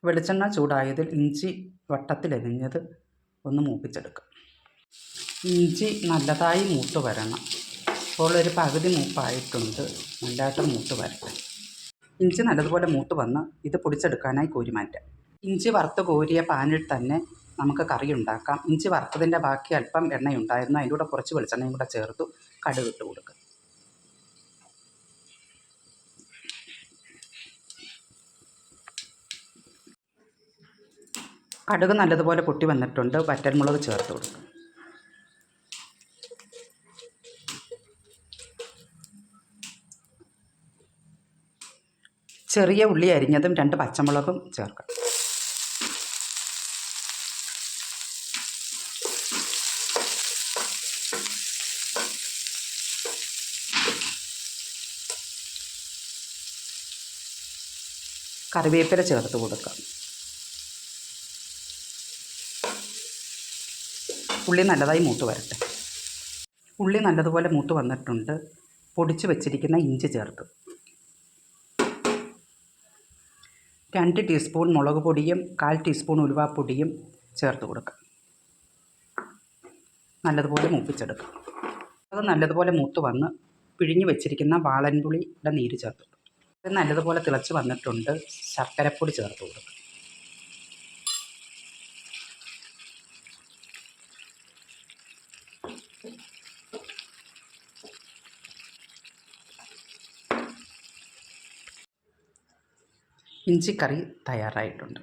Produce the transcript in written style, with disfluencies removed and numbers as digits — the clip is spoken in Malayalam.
വെളിച്ചെണ്ണ ചൂടായതിൽ ഇഞ്ചി വട്ടത്തിലരിഞ്ഞത് ഒന്ന് മൂപ്പിച്ചെടുക്കുക. ഇഞ്ചി നല്ലതായി മൂത്ത് വരണം. ഇപ്പോൾ ഒരു പകുതി മൂപ്പായിട്ടുണ്ട്. നല്ലതായിട്ട് മൂത്ത് വരട്ടെ. ഇഞ്ചി നല്ലതുപോലെ മൂത്ത് വന്ന് ഇത് പൊടിച്ചെടുക്കാനായി കോരി മാറ്റാം. ഇഞ്ചി വറുത്ത് കോരിയ പാനിൽ തന്നെ നമുക്ക് കറി ഉണ്ടാക്കാം. ഇഞ്ചി വറുത്തതിൻ്റെ ബാക്കി അല്പം എണ്ണയുണ്ടായിരുന്നു. അതിൻ്റെ കൂടെ കുറച്ച് വെളിച്ചെണ്ണയും കൂടെ ചേർത്തു കടുക് ഇട്ട് കൊടുക്കുക. കടുക് നല്ലതുപോലെ പൊട്ടി വന്നിട്ടുണ്ട്. വറ്റൽമുളക് ചേർത്ത് കൊടുക്കുക. ചെറിയ ഉള്ളി അരിഞ്ഞതും 2 പച്ചമുളകും ചേർക്കുക. കറിവേപ്പില ചേർത്ത് കൊടുക്കുക. ഉള്ളി നല്ലതായി മൂത്ത് വരട്ടെ. ഉള്ളി നല്ലതുപോലെ മൂത്ത് വന്നിട്ടുണ്ട്. പൊടിച്ച് വെച്ചിരിക്കുന്ന ഇഞ്ചി ചേർത്ത് 2 ടീസ്പൂൺ മുളക് പൊടിയും 1/4 ടീസ്പൂൺ ഉലുവാപ്പൊടിയും ചേർത്ത് കൊടുക്കുക. നല്ലതുപോലെ മൂപ്പിച്ചെടുക്കുക. അത് നല്ലതുപോലെ മൂത്ത് വന്ന് പിഴിഞ്ഞ് വെച്ചിരിക്കുന്ന വാളൻപുളിയുടെ നീര് ചേർത്ത് കൊടുക്കുക. ഇത് നല്ലതുപോലെ തിളച്ച് വന്നിട്ടുണ്ട്. ശർക്കരപ്പൊടി ചേർത്ത് കൊടുക്കുക. ഇഞ്ചിക്കറി തയ്യാറായിട്ടുണ്ട്.